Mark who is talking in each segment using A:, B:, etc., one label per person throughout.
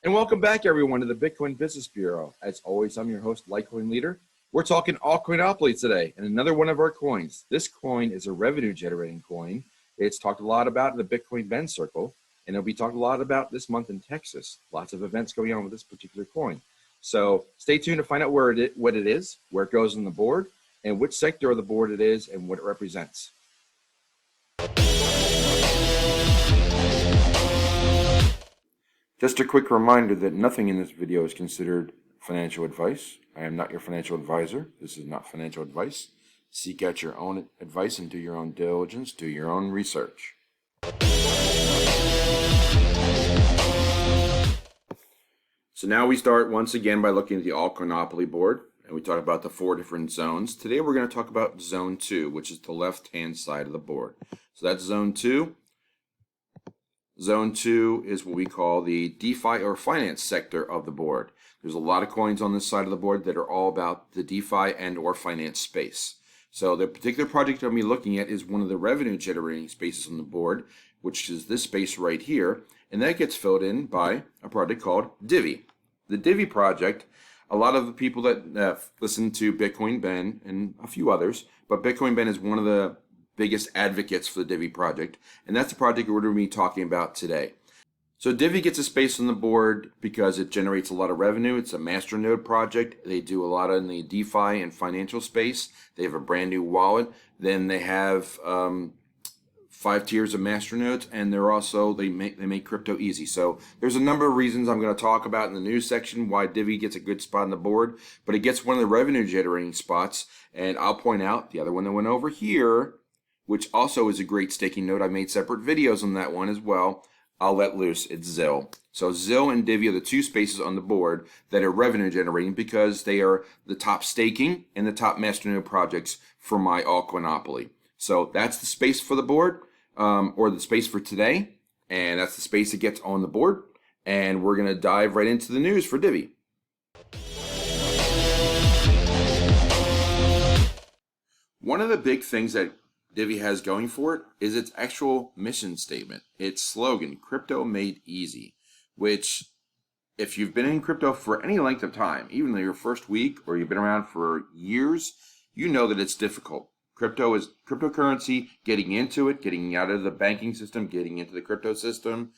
A: And welcome back, everyone, to the Bitcoin Business Bureau. As always, I'm your host, Litecoin Leader. We're talking ALTCOINopoly today, and another one of our coins. This coin is a revenue-generating coin. It's talked a lot about in the Bitcoin Bend Circle, and it'll be talked a lot about this month in Texas. Lots of events going on with this particular coin. So stay tuned to find out what it is, where it goes on the board, and which sector of the board it is, and what it represents. Just a quick reminder that nothing in this video is considered financial advice. I am not your financial advisor. This is not financial advice. Seek out your own advice and do your own diligence, do your own research. So now we start once again by looking at the ALTCOINopoly board, and we talk about the 4 different zones. Today we're going to talk about Zone 2, which is the left-hand side of the board. So that's Zone 2. Zone 2 is what we call the DeFi or finance sector of the board. There's a lot of coins on this side of the board that are all about the DeFi and or finance space. So the particular project I'm going to be looking at is one of the revenue generating spaces on the board, which is this space right here, and that gets filled in by a project called Divi. The Divi project, a lot of the people that listen to Bitcoin Ben and a few others, but Bitcoin Ben is one of the biggest advocates for the Divi project, and that's the project we're going to be talking about today. So Divi gets a space on the board because it generates a lot of revenue. It's a masternode project. They do a lot in the DeFi and financial space. They have a brand new wallet. Then they have 5 tiers of masternodes, and they make crypto easy. So there's a number of reasons I'm going to talk about in the news section why Divi gets a good spot on the board, but it gets one of the revenue generating spots, and I'll point out the other one that went over here, which also is a great staking node. I made separate videos on that one as well. I'll let loose. It's ZIL. So ZIL and Divi are the 2 spaces on the board that are revenue generating because they are the top staking and the top masternode projects for my ALTCOINopoly. So that's the space for the board, or the space for today, and that's the space that gets on the board. And we're going to dive right into the news for Divi. One of the big things that Divi has going for it is its actual mission statement, its slogan, Crypto Made Easy, which if you've been in crypto for any length of time, even your first week or you've been around for years, you know that it's difficult. Crypto is cryptocurrency, getting into it, getting out of the banking system, getting into the crypto system,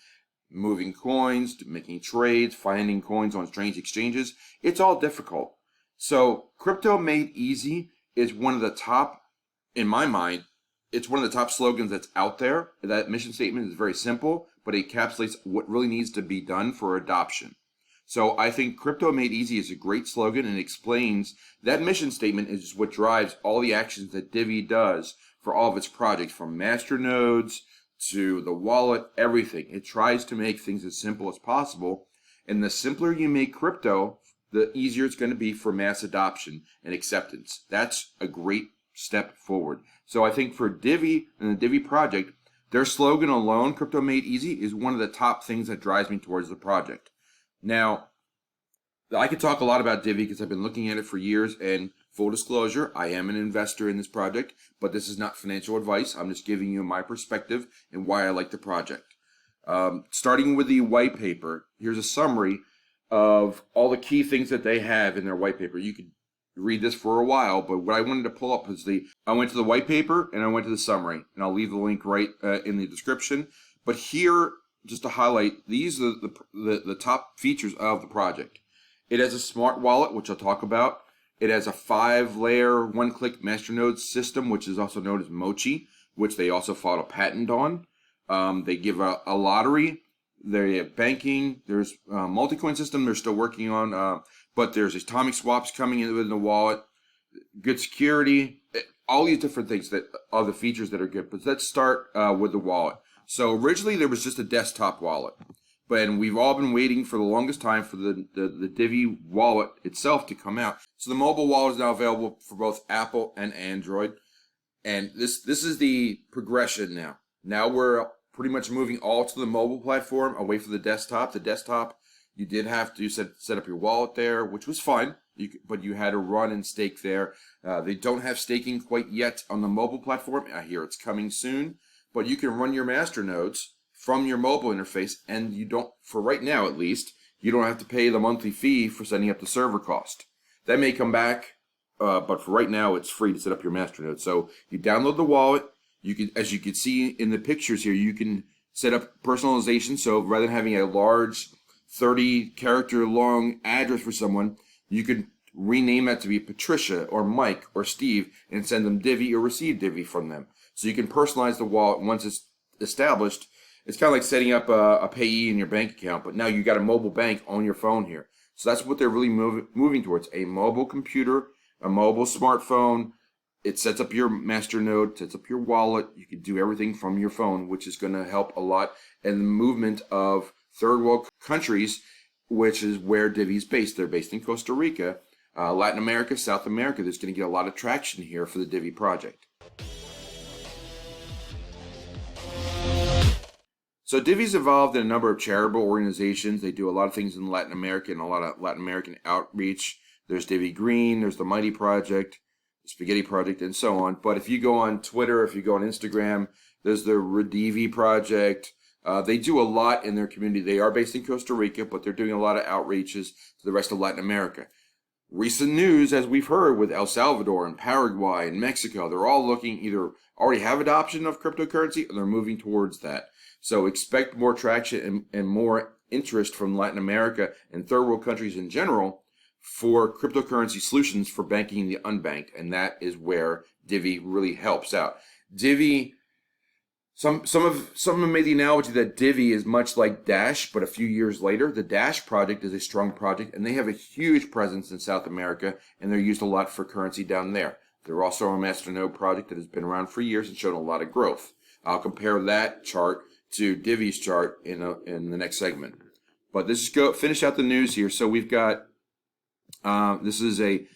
A: moving coins, making trades, finding coins on strange exchanges. It's all difficult. So Crypto Made Easy is one of the top, in my mind, it's one of the top slogans that's out there. That mission statement is very simple, but it encapsulates what really needs to be done for adoption. So I think Crypto Made Easy is a great slogan and explains that mission statement is what drives all the actions that Divi does for all of its projects, from masternodes to the wallet, everything. It tries to make things as simple as possible. And the simpler you make crypto, the easier it's going to be for mass adoption and acceptance. That's a great step forward. So I think for Divi and the Divi project, their slogan alone, Crypto Made Easy, is one of the top things that drives me towards the project. Now, I could talk a lot about Divi because I've been looking at it for years, and full disclosure, I am an investor in this project, but this is not financial advice. I'm just giving you my perspective and why I like the project. Starting with the white paper, here's a summary of all the key things that they have in their white paper. You could read this for a while, but what I wanted to pull up is I went to the white paper and I went to the summary, and I'll leave the link right in the description. But here, just to highlight, these are the top features of the project. It has a smart wallet, which I'll talk about. It has a 5-layer, one-click masternode system, which is also known as Mochi, which they also filed a patent on. They give a lottery. They have banking. There's a multi-coin system they're still working on, but there's atomic swaps coming in within the wallet, good security, all these different things that are the features that are good. But let's start with the wallet. So originally there was just a desktop wallet, but we've all been waiting for the longest time for the Divi wallet itself to come out. So the mobile wallet is now available for both Apple and Android, and this is the progression now. Now we're pretty much moving all to the mobile platform, away from the desktop. The desktop, you did have to set up your wallet there, which was fine, but you had to run and stake there. They don't have staking quite yet on the mobile platform. I hear it's coming soon, but you can run your masternodes from your mobile interface, and you don't, for right now at least, you don't have to pay the monthly fee for setting up the server cost. That may come back, but for right now, it's free to set up your masternode. So you download the wallet. You can, as you can see in the pictures here, you can set up personalization. So rather than having a large 30-character long address for someone, you can rename that to be Patricia or Mike or Steve and send them divvy or receive divvy from them. So you can personalize the wallet once it's established. It's kind of like setting up a payee in your bank account, but now you got a mobile bank on your phone here. So that's what they're really moving towards, a mobile computer, a mobile smartphone. It sets up your masternode, sets up your wallet. You can do everything from your phone, which is going to help a lot in the movement of third world countries, which is where Divvy is based. They're based in Costa Rica, Latin America, South America. There's going to get a lot of traction here for the Divvy project. So Divvy's involved in a number of charitable organizations. They do a lot of things in Latin America and a lot of Latin American outreach. There's Divvy Green, there's the Mighty Project, the Spaghetti Project, and so on. But if you go on Twitter, if you go on Instagram, there's the Redivi Project. They do a lot in their community. They are based in Costa Rica, but they're doing a lot of outreaches to the rest of Latin America. Recent news, as we've heard, with El Salvador and Paraguay and Mexico, they're all looking, either already have adoption of cryptocurrency or they're moving towards that. So expect more traction and more interest from Latin America and third world countries in general for cryptocurrency solutions for banking the unbanked. And that is where Divvy really helps out. Divvy, some have made the analogy that Divvy is much like Dash, but a few years later. The Dash project is a strong project, and they have a huge presence in South America, and they're used a lot for currency down there. They're also a masternode project that has been around for years and shown a lot of growth. I'll compare that chart to Divvy's chart in the next segment. But let's finish out the news here. So we've got this is an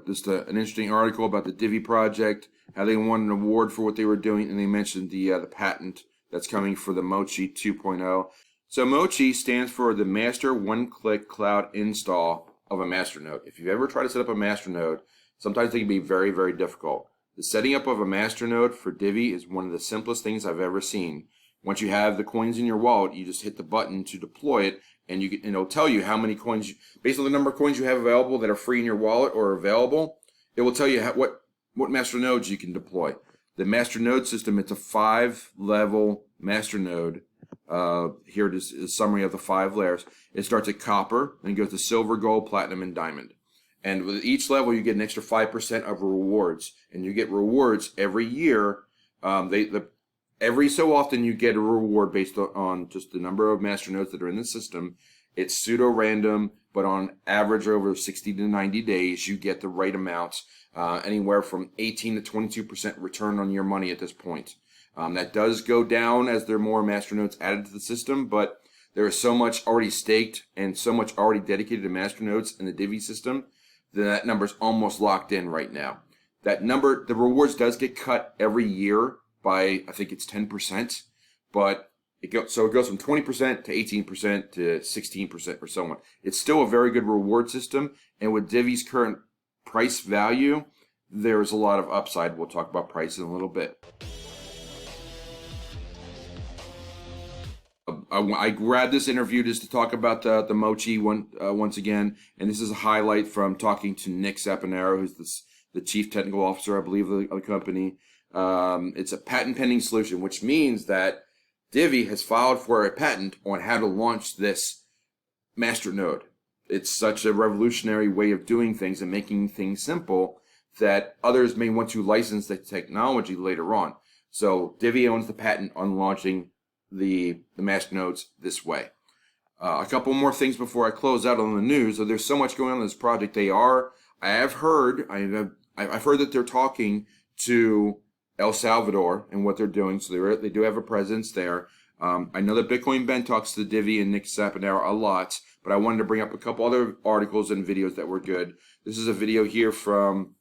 A: interesting article about the Divvy project, how they won an award for what they were doing, and they mentioned the patent that's coming for the Mochi 2.0. So Mochi stands for the Master One-Click Cloud Install of a masternode. If you've ever tried to set up a masternode, sometimes they can be very, very difficult. The setting up of a masternode for Divvy is one of the simplest things I've ever seen. Once you have the coins in your wallet, you just hit the button to deploy it, and it'll tell you how many coins, based on the number of coins you have available that are free in your wallet or available, it will tell you what masternodes you can deploy. The masternode system, it's a 5-level masternode. Here it is a summary of the 5 layers. It starts at copper, then goes to silver, gold, platinum, and diamond. And with each level, you get an extra 5% of rewards, and you get rewards every year. Every so often you get a reward based on just the number of masternodes that are in the system. It's pseudo-random, but on average over 60 to 90 days, you get the right amount, anywhere from 18 to 22% return on your money at this point. That does go down as there are more masternodes added to the system, but there is so much already staked and so much already dedicated to masternodes in the Divvy system that number is almost locked in right now. That number, the rewards does get cut every year by, I think it's 10%, but it goes from 20% to 18% to 16% or so on. It's still a very good reward system, and with Divvy's current price value, there's a lot of upside. We'll talk about price in a little bit. I grabbed this interview just to talk about the Mochi once again, and this is a highlight from talking to Nick Saponaro, who's the chief technical officer, I believe, of the company. It's a patent pending solution, which means that Divvy has filed for a patent on how to launch this masternode. It's such a revolutionary way of doing things and making things simple that others may want to license the technology later on. So Divvy owns the patent on launching the masternodes this way. A couple more things before I close out on the news. So there's so much going on in this project. I've heard that they're talking to El Salvador and what they're doing. So they do have a presence there. I know that Bitcoin Ben talks to Divvy and Nick Saponaro a lot, but I wanted to bring up a couple other articles and videos that were good. This is a video here from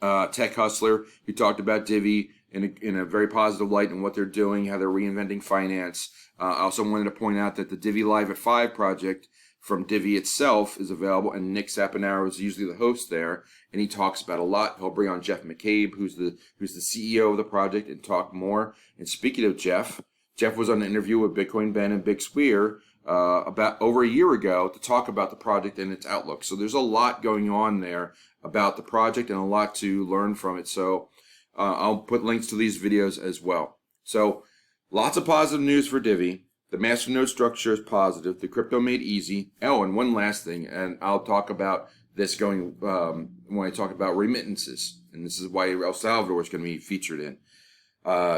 A: Tech Hustler, who talked about Divvy in a very positive light and what they're doing, how they're reinventing finance. I also wanted to point out that the Divvy Live at 5 project from Divvy itself is available, and Nick Saponaro is usually the host there, and he talks about a lot. He'll bring on Jeff McCabe, who's the CEO of the project, and talk more. And speaking of Jeff Jeff was on an interview with Bitcoin Ben and Big Spear about over a year ago to talk about the project and its outlook. So there's a lot going on there about the project and a lot to learn from it. So I'll put links to these videos as well. So lots of positive news for Divi. The masternode structure is positive. The crypto made easy. Oh, and one last thing, and I'll talk about this going when I talk about remittances. And this is why El Salvador is going to be featured in.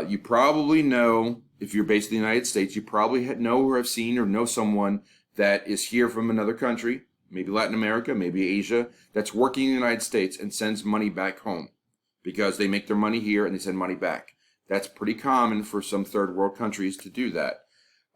A: You probably know, if you're based in the United States, you probably know or have seen or know someone that is here from another country, maybe Latin America, maybe Asia, that's working in the United States and sends money back home because they make their money here and they send money back. That's pretty common for some third world countries to do that.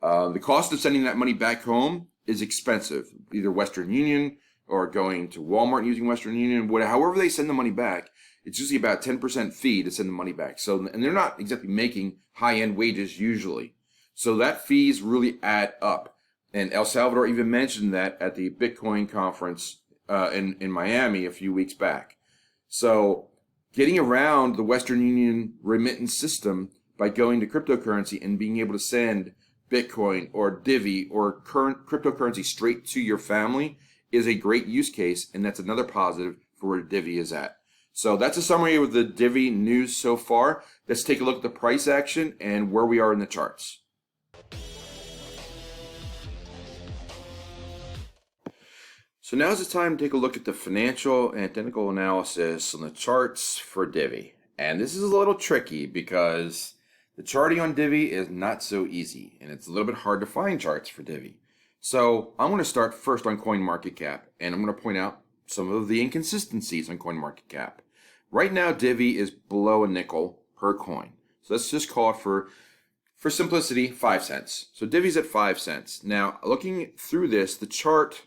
A: The cost of sending that money back home is expensive, either Western Union or going to Walmart using Western Union, however they send the money back. It's usually about 10% fee to send the money back. So, and they're not exactly making high-end wages usually. So that fees really add up. And El Salvador even mentioned that at the Bitcoin conference in Miami a few weeks back. So getting around the Western Union remittance system by going to cryptocurrency and being able to send Bitcoin or Divi or current cryptocurrency straight to your family is a great use case, and that's another positive for where Divi is at. So that's a summary of the Divi news so far. Let's take a look at the price action and where we are in the charts. So now's the time to take a look at the financial and technical analysis on the charts for Divi. And this is a little tricky because the charting on Divi is not so easy, and it's a little bit hard to find charts for Divi. So I'm going to start first on CoinMarketCap, and I'm going to point out some of the inconsistencies on CoinMarketCap. Right now, Divi is below a nickel per coin. So let's just call it, for simplicity, 5 cents. So Divi's at 5 cents. Now, looking through this, the chart,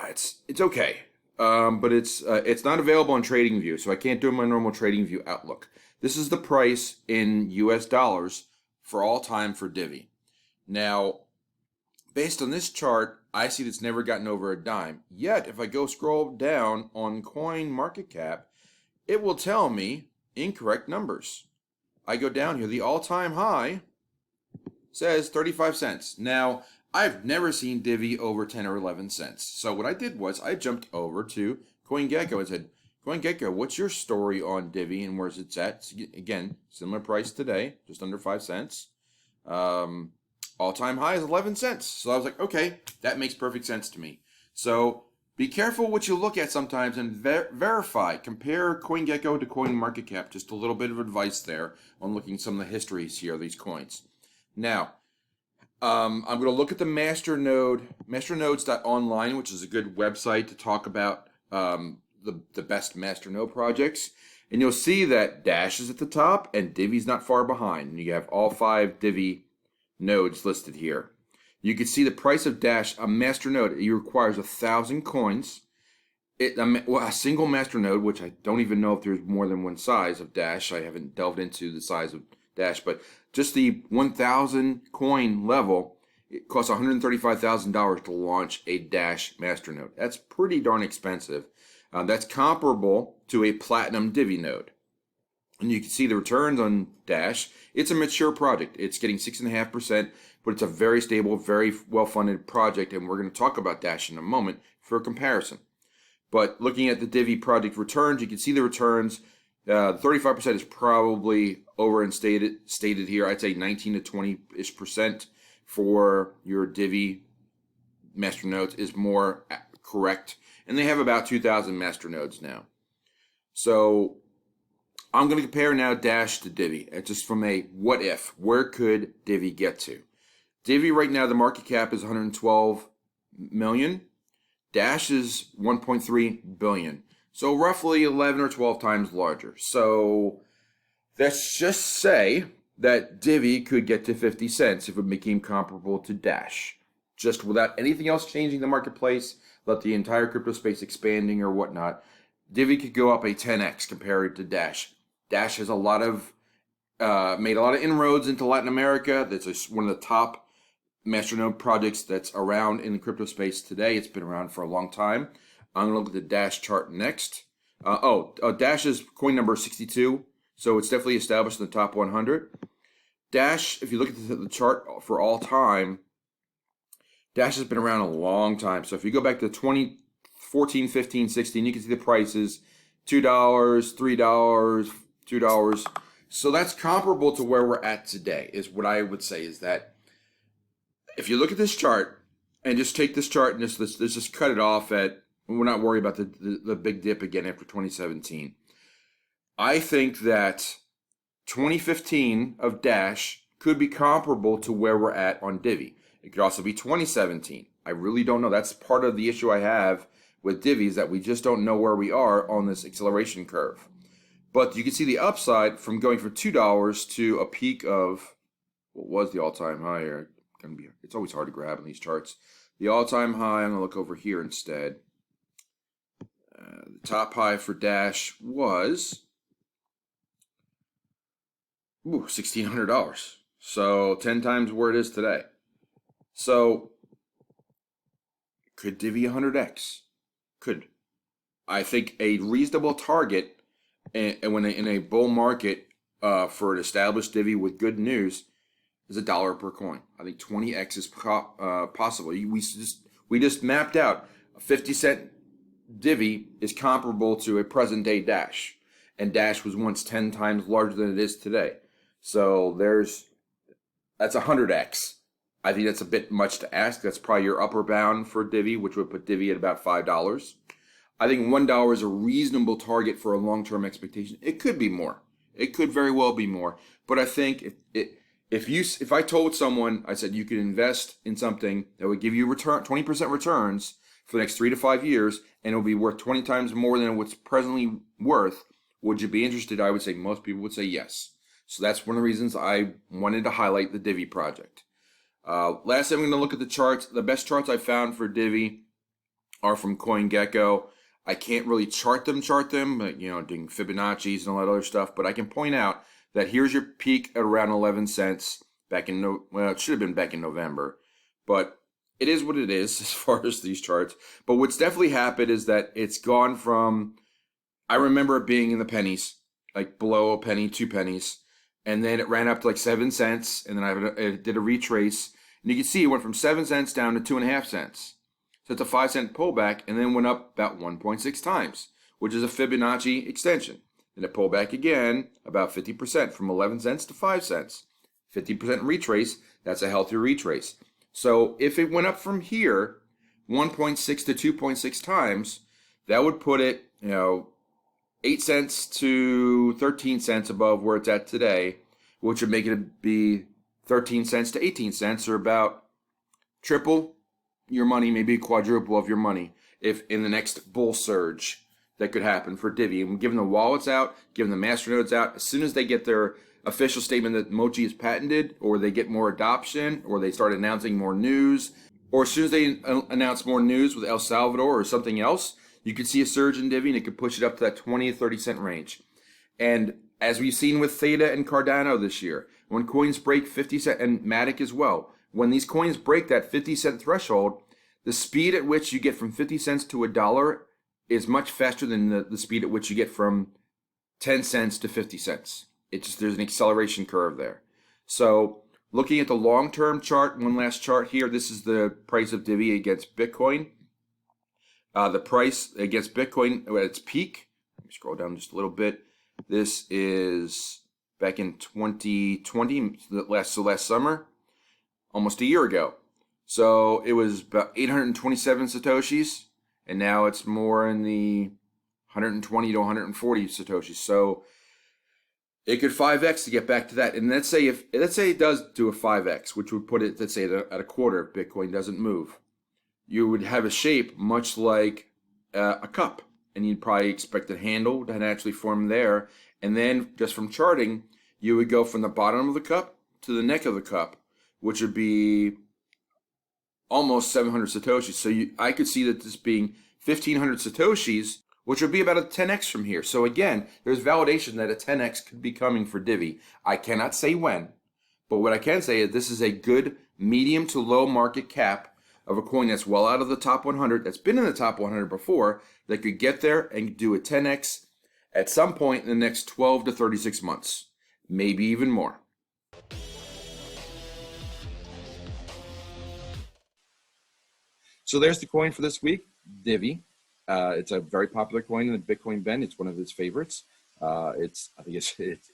A: it's okay, but it's not available on TradingView, so I can't do my normal TradingView outlook. This is the price in US dollars for all time for Divi. Now, based on this chart, I see that's never gotten over a dime. Yet, if I go scroll down on CoinMarketCap, it will tell me incorrect numbers. I go down here, the all-time high says 35 cents. Now, I've never seen Divi over 10 or 11 cents. So what I did was I jumped over to CoinGecko and said, CoinGecko, what's your story on Divi and where's it at? So again, similar price today, just under 5 cents. All-time high is 11 cents. So I was like, okay, that makes perfect sense to me. So be careful what you look at sometimes and verify. Compare CoinGecko to CoinMarketCap. Just a little bit of advice there on looking at some of the histories here of these coins. Now, I'm going to look at the masternode, masternodes.online, which is a good website to talk about the best masternode projects. And you'll see that Dash is at the top and Divi's not far behind. And you have all 5 Divi nodes listed here. You can see the price of Dash, a masternode. It requires 1,000 coins. A single masternode, which I don't even know if there's more than one size of Dash. I haven't delved into the size of Dash, but just the 1,000 coin level, it costs $135,000 to launch a Dash masternode. That's pretty darn expensive. That's comparable to a platinum Divi node. And you can see the returns on Dash. It's a mature project. It's getting 6.5%, but it's a very stable, very well-funded project, and we're going to talk about Dash in a moment for a comparison. But looking at the Divi project returns, you can see the returns. 35% is probably stated here. I'd say 19 to 20-ish% for your Divi masternodes is more correct. And they have about 2,000 masternodes now. So I'm going to compare now Dash to Divi. Just from a what if. Where could Divi get to? Divi right now, the market cap is 112 million. Dash is 1.3 billion. So roughly 11 or 12 times larger. So let's just say that Divi could get to 50 cents if it became comparable to Dash. Just without anything else changing the marketplace, let the entire crypto space expanding or whatnot, Divi could go up a 10x compared to Dash. Dash has made a lot of inroads into Latin America. That's one of the top masternode projects that's around in the crypto space today. It's been around for a long time. I'm going to look at the Dash chart next. Dash is coin number 62, so it's definitely established in the top 100. Dash, if you look at the chart for all time, Dash has been around a long time. So if you go back to 2014, 15, 16, you can see the prices, $2, $3, $2. So that's comparable to where we're at today, is what I would say. Is that if you look at this chart and just take this chart and let's just cut it off at, we're not worried about the big dip again after 2017. I think that 2015 of Dash could be comparable to where we're at on Divi. It could also be 2017. I really don't know. That's part of the issue I have with Divi, is that we just don't know where we are on this acceleration curve. But you can see the upside from going from $2 to a peak of, what was the all-time high here? It's always hard to grab in these charts. The all-time high, I'm going to look over here instead. The top high for Dash was $1,600. So 10 times where it is today. So could Divi 100x? Could. I think a reasonable target when in a bull market for an established Divi with good news is $1 per coin. I think 20x is possible. We just mapped out a 50-cent Divi is comparable to a present day Dash, and Dash was once 10 times larger than it is today. So that's 100x. I think that's a bit much to ask. That's probably your upper bound for Divi, which would put Divi at about $5. I think $1 is a reasonable target for a long-term expectation. It could be more. It could very well be more. But I think if I told someone, I said you could invest in something that would give you 20% returns for the next 3 to 5 years, and it'll be worth 20 times more than what's presently worth, would you be interested? I would say most people would say yes. So that's one of the reasons I wanted to highlight the Divi project. Last, I'm going to look at the charts. The best charts I found for Divi are from CoinGecko. I can't really chart them, but, doing Fibonacci's and all that other stuff. But I can point out that here's your peak at around 11 cents back in, it should have been back in November. But it is what it is as far as these charts. But what's definitely happened is that it's gone from, I remember it being in the pennies, like below a penny, 2 pennies. And then it ran up to like 7 cents. And then it did a retrace. And you can see it went from 7 cents down to 2.5 cents. So it's a 5-cent pullback, and then went up about 1.6 times, which is a Fibonacci extension. And it pulled back again about 50% from 11 cents to 5 cents. 50% retrace, that's a healthy retrace. So if it went up from here 1.6 to 2.6 times, that would put it, 8 cents to 13 cents above where it's at today, which would make it be 13 cents to 18 cents, or about triple your money, maybe quadruple of your money, if in the next bull surge that could happen for Divi. And given the wallets out, given the masternodes out, as soon as they get their official statement that Mochi is patented, or they get more adoption, or they start announcing more news, or as soon as they announce more news with El Salvador or something else, you could see a surge in Divi, and it could push it up to that 20 to 30 cent range. And as we've seen with Theta and Cardano this year, when coins break 50 cent, and Matic as well, when these coins break that 50-cent threshold, the speed at which you get from 50 cents to $1 is much faster than the speed at which you get from 10 cents to 50 cents. There's an acceleration curve there. So looking at the long-term chart, one last chart here, this is the price of Divi against Bitcoin. The price against Bitcoin at its peak, let me scroll down just a little bit. This is back in 2020, last summer, almost a year ago. So it was about 827 Satoshis, and now it's more in the 120 to 140 Satoshis. So it could 5x to get back to that. And let's say it does do a 5x, which would put it, let's say, at a quarter if Bitcoin doesn't move. You would have a shape much like a cup, and you'd probably expect a handle to naturally form there. And then just from charting, you would go from the bottom of the cup to the neck of the cup, which would be almost 700 Satoshis. So I could see that this being 1,500 Satoshis, which would be about a 10x from here. So again, there's validation that a 10x could be coming for Divi. I cannot say when, but what I can say is this is a good medium to low market cap of a coin that's well out of the top 100, that's been in the top 100 before, that could get there and do a 10x at some point in the next 12 to 36 months, maybe even more.
B: So there's the coin for this week, Divi. It's a very popular coin in the Bitcoin Ben. It's one of his favorites. I think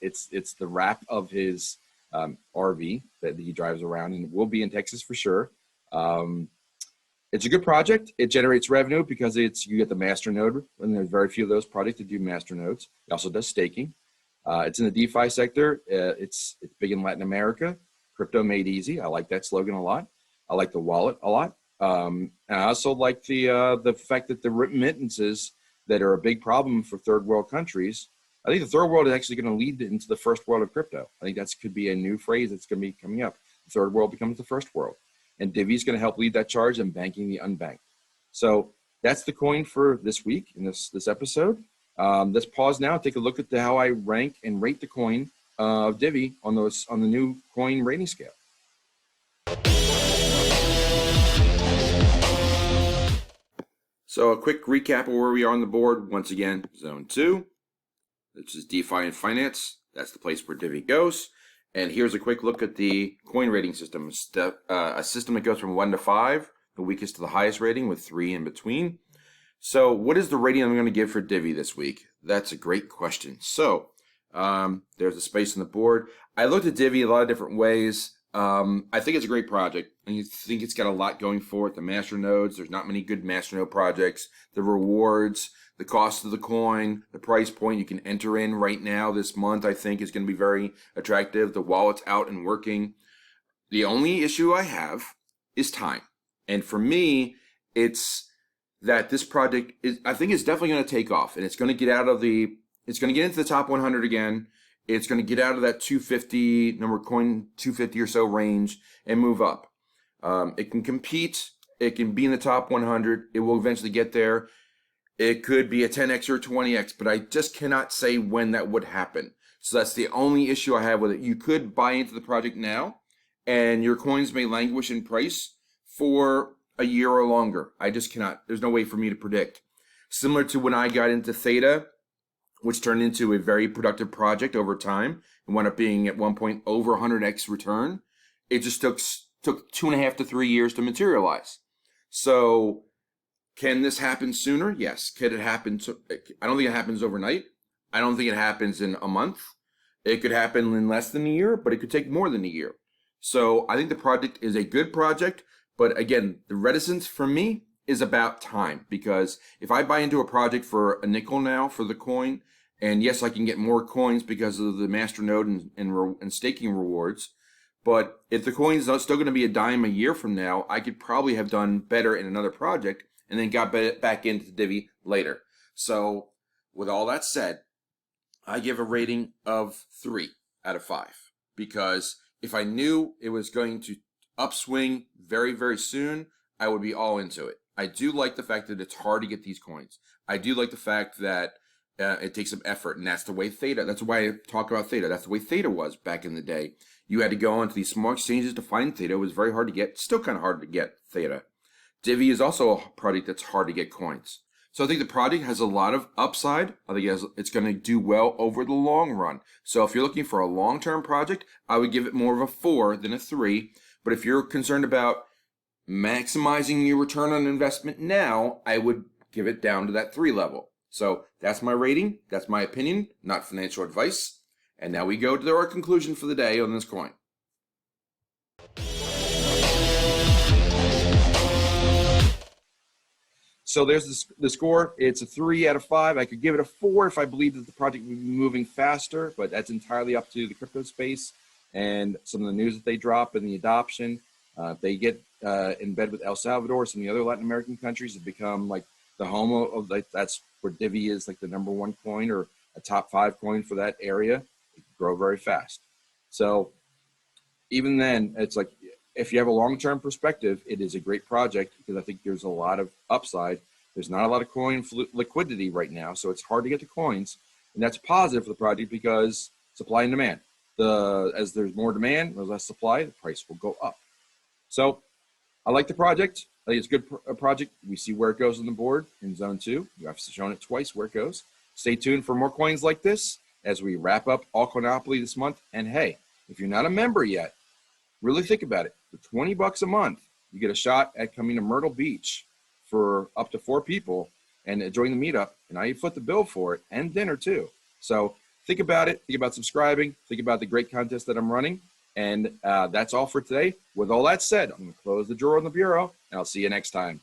B: it's the wrap of his RV that he drives around, and will be in Texas for sure. It's a good project. It generates revenue because you get the master node, and there's very few of those projects that do master nodes. It also does staking. It's in the DeFi sector. It's big in Latin America. Crypto made easy. I like that slogan a lot. I like the wallet a lot. And I also like the fact that the remittances that are a big problem for third world countries. I think the third world is actually going to lead into the first world of crypto. I think that could be a new phrase that's going to be coming up. The third world becomes the first world. And Divi is going to help lead that charge in banking the unbanked. So that's the coin for this week in this episode. Let's pause now and take a look at how I rank and rate the coin of Divi on the new coin rating scale.
A: So a quick recap of where we are on the board. Once again, Zone 2. This is DeFi and finance. That's the place where Divi goes. And here's a quick look at the coin rating system. A system that goes from 1 to 5, the weakest to the highest rating with 3 in between. So what is the rating I'm going to give for Divi this week? That's a great question. So there's a space on the board. I looked at Divi a lot of different ways. I think it's a great project. I think it's got a lot going for it. The master nodes, there's not many good master node projects. The rewards, the cost of the coin, the price point you can enter in right now this month, I think is going to be very attractive. The wallet's out and working. The only issue I have is time. And for me, it's that this project I think it's definitely going to take off, and it's going to get into the top 100 again. It's going to get out of that 250 number coin 250 or so range and move up. It can compete. It can be in the top 100. It will eventually get there. It could be a 10x or a 20x, but I just cannot say when that would happen. So that's the only issue I have with it. You could buy into the project now, and your coins may languish in price for a year or longer. I just cannot. There's no way for me to predict. Similar to when I got into Theta, which turned into a very productive project over time and wound up being at one point over 100x return. It just took 2.5 to 3 years to materialize. So can this happen sooner? Yes. Could it happen? I don't think it happens overnight. I don't think it happens in a month. It could happen in less than a year, but it could take more than a year. So I think the project is a good project. But again, the reticence for me is about time, because if I buy into a project for a nickel now for the coin, and yes, I can get more coins because of the master node and staking rewards, but if the coin's still going to be a dime a year from now, I could probably have done better in another project and then got back into Divi later. So with all that said, I give a rating of 3 out of 5, because if I knew it was going to upswing very, very soon, I would be all into it. I do like the fact that it's hard to get these coins. I do like the fact that it takes some effort, and that's the way Theta, that's why I talk about Theta. That's the way Theta was back in the day. You had to go onto these small exchanges to find Theta. It was very hard to get, still kind of hard to get Theta. Divi is also a project that's hard to get coins. So I think the project has a lot of upside. I think it's going to do well over the long run. So if you're looking for a long-term project, I would give it more of a 4 than a 3. But if you're concerned about maximizing your return on investment now, I would give it down to that 3 level. So that's my rating. That's my opinion, not financial advice. And now we go to our conclusion for the day on this coin.
B: So there's the score. It's a 3 out of 5. I could give it a 4 if I believe that the project would be moving faster, but that's entirely up to the crypto space and some of the news that they drop and the adoption. If they get in bed with El Salvador, some of the other Latin American countries have become like the home of, like, that's where Divi is like the #1 coin or a top 5 coin for that area. It can grow very fast. So even then, it's like, if you have a long-term perspective, it is a great project, because I think there's a lot of upside. There's not a lot of coin liquidity right now, so it's hard to get the coins, and that's positive for the project because supply and demand. As there's more demand, there's less supply, the price will go up. So I like the project. I think it's a good project. We see where it goes on the board in Zone 2. I've shown it twice where it goes. Stay tuned for more coins like this as we wrap up ALTCOINopoly this month. And hey, if you're not a member yet, really think about it. For $20 a month, you get a shot at coming to Myrtle Beach for up to 4 people and join the meetup. And I foot the bill for it, and dinner too. So think about it. Think about subscribing. Think about the great contest that I'm running. And that's all for today. With all that said, I'm going to close the drawer on the bureau, and I'll see you next time.